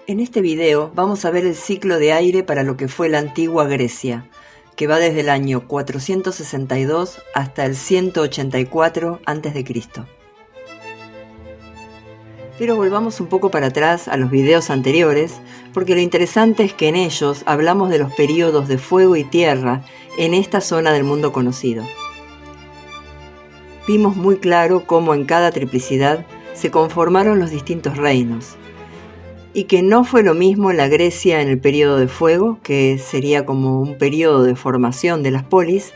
En este video vamos a ver el ciclo de aire para lo que fue la antigua Grecia, que va desde el año 462 hasta el 184 a.C. Pero volvamos un poco para atrás a los videos anteriores, porque lo interesante es que en ellos hablamos de los períodos de fuego y tierra en esta zona del mundo conocido. Vimos muy claro cómo en cada triplicidad se conformaron los distintos reinos, y que no fue lo mismo en la Grecia en el período de fuego, que sería como un período de formación de las polis,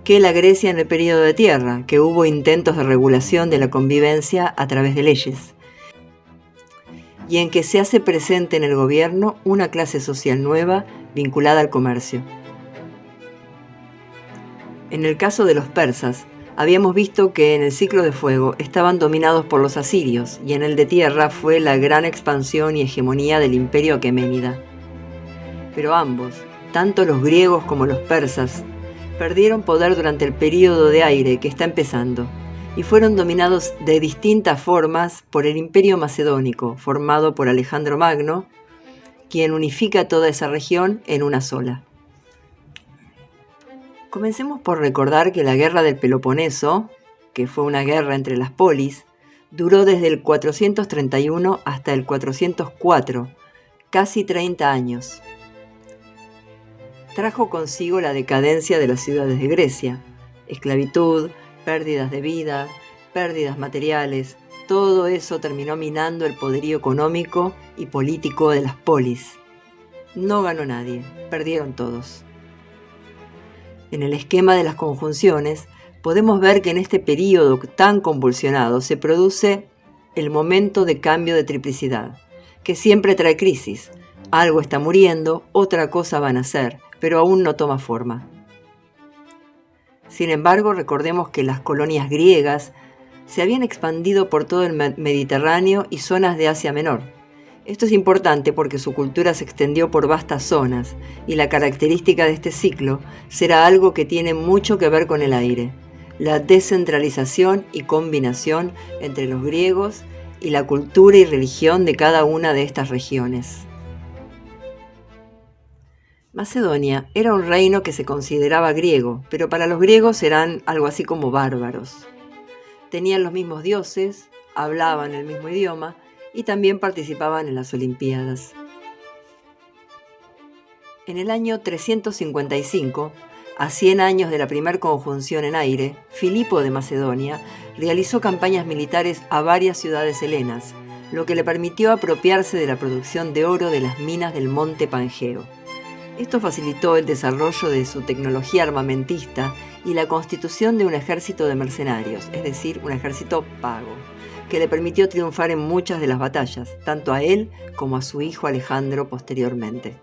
que la Grecia en el período de tierra, que hubo intentos de regulación de la convivencia a través de leyes, y en que se hace presente en el gobierno una clase social nueva vinculada al comercio. En el caso de los persas, habíamos visto que en el ciclo de fuego estaban dominados por los asirios, y en el de tierra fue la gran expansión y hegemonía del imperio aqueménida. Pero ambos, tanto los griegos como los persas, perdieron poder durante el período de aire que está empezando, y fueron dominados de distintas formas por el imperio macedónico, formado por Alejandro Magno, quien unifica toda esa región en una sola. Comencemos por recordar que la guerra del Peloponeso, que fue una guerra entre las polis, duró desde el 431 hasta el 404, casi 30 años. Trajo consigo la decadencia de las ciudades de Grecia, esclavitud, pérdidas de vida, pérdidas materiales, todo eso terminó minando el poderío económico y político de las polis. No ganó nadie, perdieron todos. En el esquema de las conjunciones, podemos ver que en este período tan convulsionado se produce el momento de cambio de triplicidad, que siempre trae crisis. Algo está muriendo, otra cosa va a nacer, pero aún no toma forma. Sin embargo, recordemos que las colonias griegas se habían expandido por todo el Mediterráneo y zonas de Asia Menor. Esto es importante porque su cultura se extendió por vastas zonas, y la característica de este ciclo será algo que tiene mucho que ver con el aire: la descentralización y combinación entre los griegos y la cultura y religión de cada una de estas regiones. Macedonia era un reino que se consideraba griego, pero para los griegos eran algo así como bárbaros. Tenían los mismos dioses, hablaban el mismo idioma y también participaban en las Olimpiadas. En el año 355, a 100 años de la primera conjunción en aire, Filipo de Macedonia realizó campañas militares a varias ciudades helenas, lo que le permitió apropiarse de la producción de oro de las minas del monte Pangeo. Esto facilitó el desarrollo de su tecnología armamentista y la constitución de un ejército de mercenarios, es decir, un ejército pago, que le permitió triunfar en muchas de las batallas, tanto a él como a su hijo Alejandro posteriormente.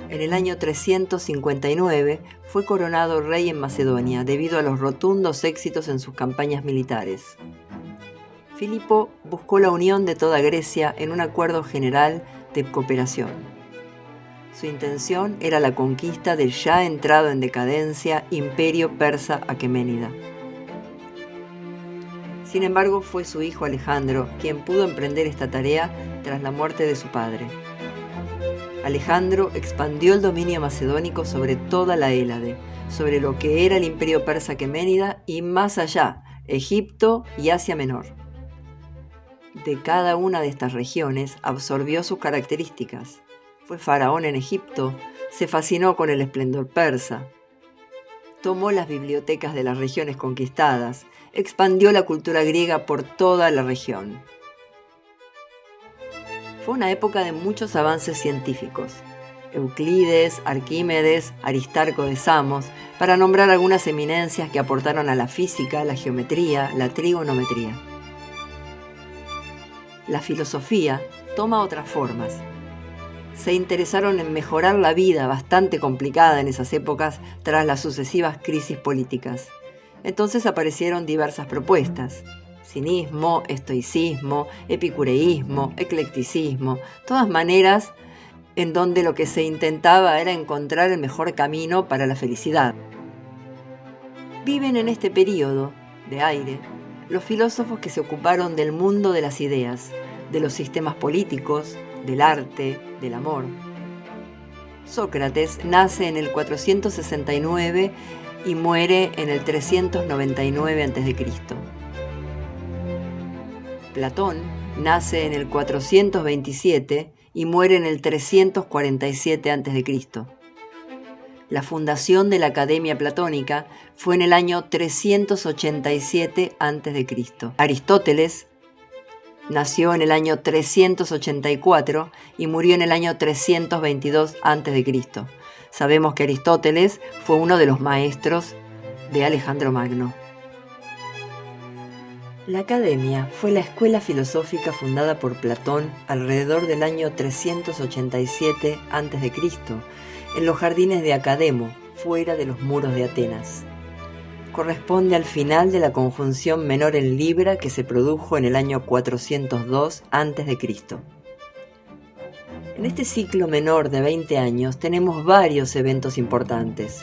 En el año 359 fue coronado rey en Macedonia debido a los rotundos éxitos en sus campañas militares. Filipo buscó la unión de toda Grecia en un acuerdo general de cooperación. Su intención era la conquista del ya entrado en decadencia imperio persa aqueménida. Sin embargo, fue su hijo Alejandro quien pudo emprender esta tarea tras la muerte de su padre. Alejandro expandió el dominio macedónico sobre toda la Hélade, sobre lo que era el imperio persa aqueménida y más allá, Egipto y Asia Menor. De cada una de estas regiones absorbió sus características. Fue faraón en Egipto, se fascinó con el esplendor persa. Tomó las bibliotecas de las regiones conquistadas, expandió la cultura griega por toda la región. Fue una época de muchos avances científicos. Euclides, Arquímedes, Aristarco de Samos, para nombrar algunas eminencias que aportaron a la física, la geometría, la trigonometría. La filosofía toma otras formas. Se interesaron en mejorar la vida bastante complicada en esas épocas tras las sucesivas crisis políticas. Entonces aparecieron diversas propuestas: cinismo, estoicismo, epicureísmo, eclecticismo, todas maneras en donde lo que se intentaba era encontrar el mejor camino para la felicidad. Viven en este periodo de aire los filósofos que se ocuparon del mundo de las ideas, de los sistemas políticos, del arte, del amor. Sócrates nace en el 469 y muere en el 399 a.C. Platón nace en el 427 y muere en el 347 a.C. La fundación de la Academia Platónica fue en el año 387 a.C. Aristóteles nació en el año 384 y murió en el año 322 a.C. Sabemos que Aristóteles fue uno de los maestros de Alejandro Magno. La Academia fue la escuela filosófica fundada por Platón alrededor del año 387 a.C., en los jardines de Academo, fuera de los muros de Atenas. Corresponde al final de la conjunción menor en Libra que se produjo en el año 402 a.C. En este ciclo menor de 20 años tenemos varios eventos importantes.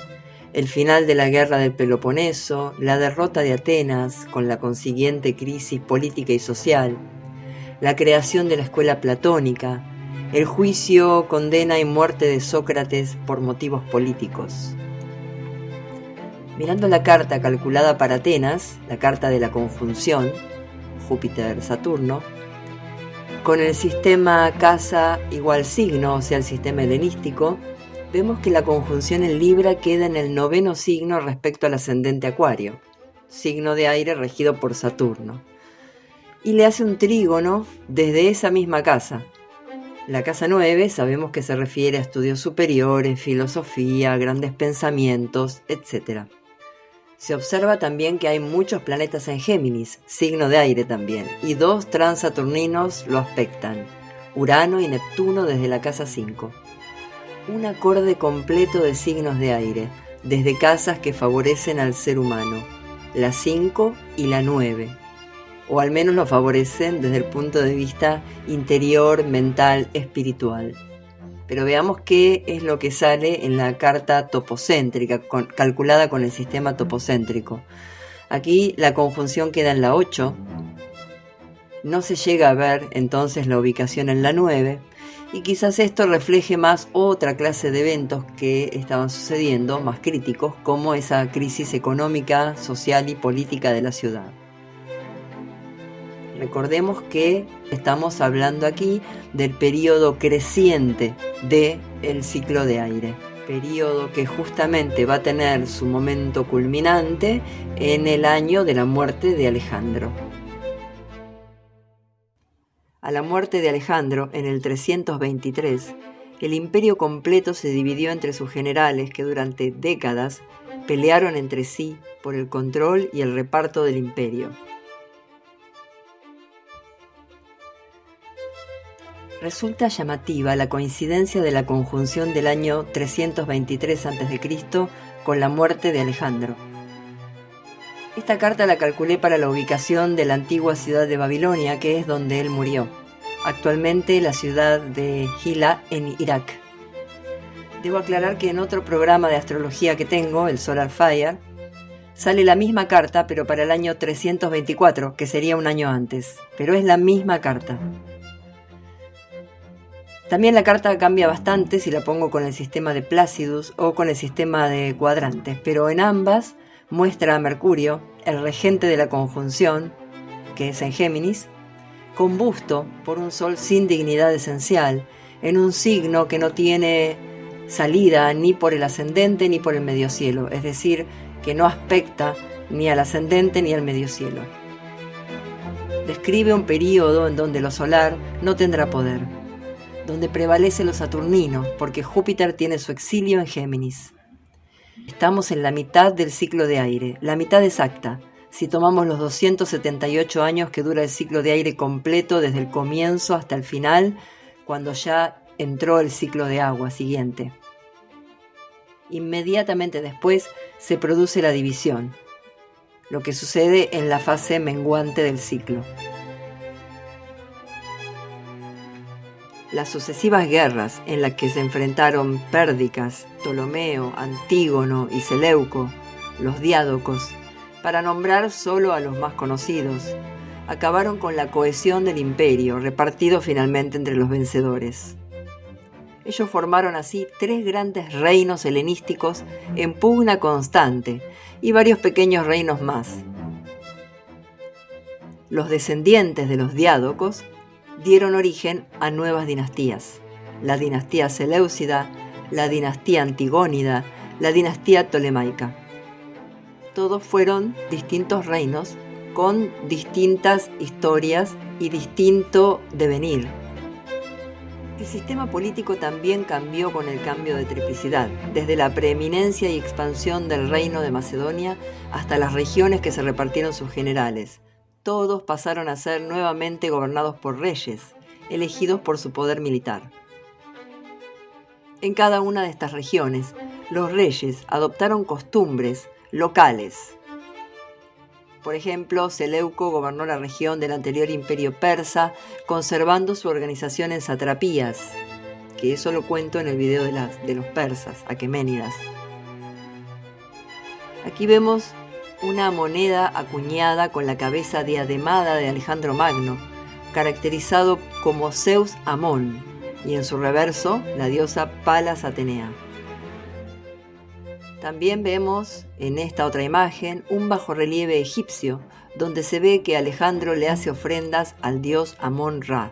El final de la guerra del Peloponeso, la derrota de Atenas con la consiguiente crisis política y social, la creación de la escuela platónica, el juicio, condena y muerte de Sócrates por motivos políticos. Mirando la carta calculada para Atenas, la carta de la conjunción, Júpiter-Saturno, con el sistema casa igual signo, o sea, el sistema helenístico, vemos que la conjunción en Libra queda en el 9º signo respecto al ascendente Acuario, signo de aire regido por Saturno, y le hace un trígono desde esa misma casa. La casa 9 sabemos que se refiere a estudios superiores, filosofía, grandes pensamientos, etc. Se observa también que hay muchos planetas en Géminis, signo de aire también, y 2 transaturninos lo aspectan, Urano y Neptuno desde la casa 5. Un acorde completo de signos de aire, desde casas que favorecen al ser humano, la 5 y la 9, o al menos lo favorecen desde el punto de vista interior, mental, espiritual. Pero veamos qué es lo que sale en la carta topocéntrica, calculada con el sistema topocéntrico. Aquí la conjunción queda en la 8, no se llega a ver entonces la ubicación en la 9, y quizás esto refleje más otra clase de eventos que estaban sucediendo, más críticos, como esa crisis económica, social y política de la ciudad. Recordemos que estamos hablando aquí del periodo creciente del ciclo de aire, periodo que justamente va a tener su momento culminante en el año de la muerte de Alejandro. A la muerte de Alejandro, en el 323, el imperio completo se dividió entre sus generales que durante décadas pelearon entre sí por el control y el reparto del imperio. Resulta llamativa la coincidencia de la conjunción del año 323 a.C. con la muerte de Alejandro. Esta carta la calculé para la ubicación de la antigua ciudad de Babilonia, que es donde él murió, actualmente la ciudad de Hilla en Irak. Debo aclarar que en otro programa de astrología que tengo, el Solar Fire, sale la misma carta pero para el año 324, que sería un año antes, pero es la misma carta. También la carta cambia bastante si la pongo con el sistema de Placidus o con el sistema de cuadrantes, pero en ambas muestra a Mercurio, el regente de la conjunción, que es en Géminis, combusto por un sol sin dignidad esencial, en un signo que no tiene salida ni por el ascendente ni por el mediocielo, es decir, que no aspecta ni al ascendente ni al mediocielo. Describe un período en donde lo solar no tendrá poder, donde prevalece lo saturnino, porque Júpiter tiene su exilio en Géminis. Estamos en la mitad del ciclo de aire, la mitad exacta, si tomamos los 278 años que dura el ciclo de aire completo desde el comienzo hasta el final, cuando ya entró el ciclo de agua siguiente. Inmediatamente después se produce la división, lo que sucede en la fase menguante del ciclo. Las sucesivas guerras en las que se enfrentaron Pérdicas, Ptolomeo, Antígono y Seleuco, los diádocos, para nombrar solo a los más conocidos, acabaron con la cohesión del imperio, repartido finalmente entre los vencedores. Ellos formaron así 3 grandes reinos helenísticos en pugna constante y varios pequeños reinos más. Los descendientes de los Diádocos dieron origen a nuevas dinastías: la dinastía Seleucida, la dinastía Antigónida, la dinastía Ptolemaica. Todos fueron distintos reinos con distintas historias y distinto devenir. El sistema político también cambió con el cambio de triplicidad, desde la preeminencia y expansión del reino de Macedonia hasta las regiones que se repartieron sus generales. Todos pasaron a ser nuevamente gobernados por reyes, elegidos por su poder militar. En cada una de estas regiones, los reyes adoptaron costumbres locales. Por ejemplo, Seleuco gobernó la región del anterior imperio persa, conservando su organización en satrapías, que eso lo cuento en el video de los persas, aqueménidas. Aquí vemos una moneda acuñada con la cabeza diademada de Alejandro Magno, caracterizado como Zeus Amón, y en su reverso la diosa Palas Atenea. También vemos en esta otra imagen un bajorrelieve egipcio, donde se ve que Alejandro le hace ofrendas al dios Amón-Ra.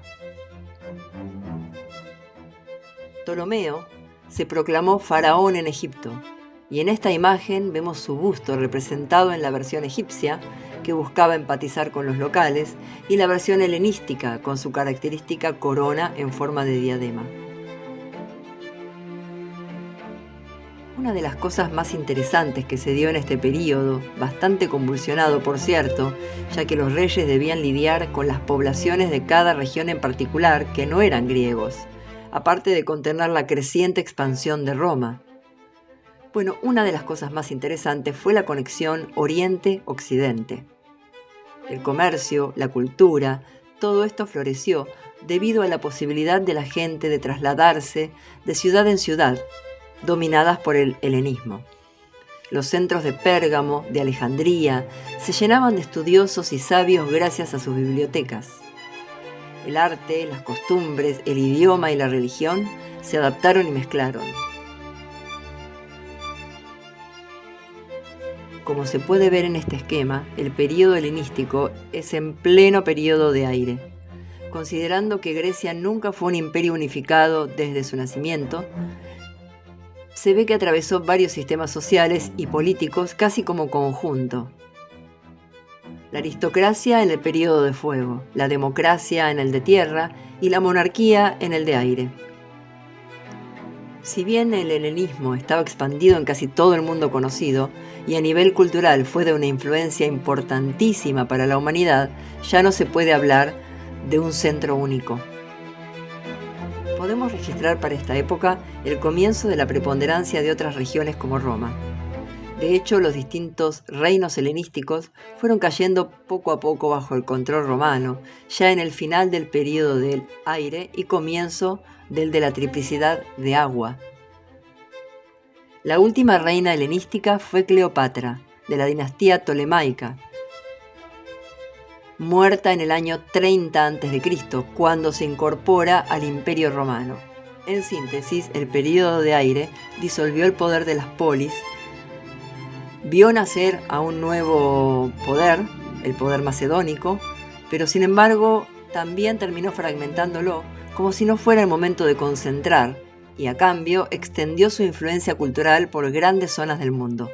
Ptolomeo se proclamó faraón en Egipto, y en esta imagen vemos su busto representado en la versión egipcia, que buscaba empatizar con los locales, y la versión helenística, con su característica corona en forma de diadema. Una de las cosas más interesantes que se dio en este período, bastante convulsionado por cierto, ya que los reyes debían lidiar con las poblaciones de cada región en particular que no eran griegos, aparte de contener la creciente expansión de Roma. Bueno, una de las cosas más interesantes fue la conexión Oriente-Occidente. El comercio, la cultura, todo esto floreció debido a la posibilidad de la gente de trasladarse de ciudad en ciudad, dominadas por el helenismo. Los centros de Pérgamo, de Alejandría, se llenaban de estudiosos y sabios gracias a sus bibliotecas. El arte, las costumbres, el idioma y la religión se adaptaron y mezclaron. Como se puede ver en este esquema, el período helenístico es en pleno período de aire. Considerando que Grecia nunca fue un imperio unificado desde su nacimiento, se ve que atravesó varios sistemas sociales y políticos casi como conjunto. La aristocracia en el período de fuego, la democracia en el de tierra y la monarquía en el de aire. Si bien el helenismo estaba expandido en casi todo el mundo conocido y a nivel cultural fue de una influencia importantísima para la humanidad, ya no se puede hablar de un centro único. Podemos registrar para esta época el comienzo de la preponderancia de otras regiones como Roma. De hecho, los distintos reinos helenísticos fueron cayendo poco a poco bajo el control romano, ya en el final del período del aire y comienzo del de la triplicidad de agua. La última reina helenística fue Cleopatra, de la dinastía Ptolemaica, muerta en el año 30 a.C., cuando se incorpora al Imperio Romano. En síntesis, el período de aire disolvió el poder de las polis, vio nacer a un nuevo poder, el poder macedónico, pero sin embargo también terminó fragmentándolo, como si no fuera el momento de concentrar, y a cambio extendió su influencia cultural por grandes zonas del mundo.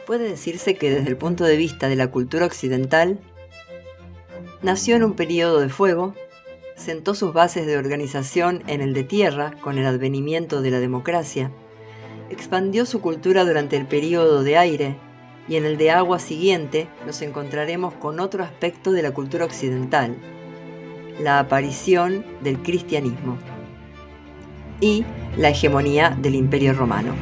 Puede decirse que desde el punto de vista de la cultura occidental, nació en un período de fuego, sentó sus bases de organización en el de tierra con el advenimiento de la democracia, expandió su cultura durante el período de aire y en el de agua siguiente nos encontraremos con otro aspecto de la cultura occidental, la aparición del cristianismo y la hegemonía del Imperio Romano.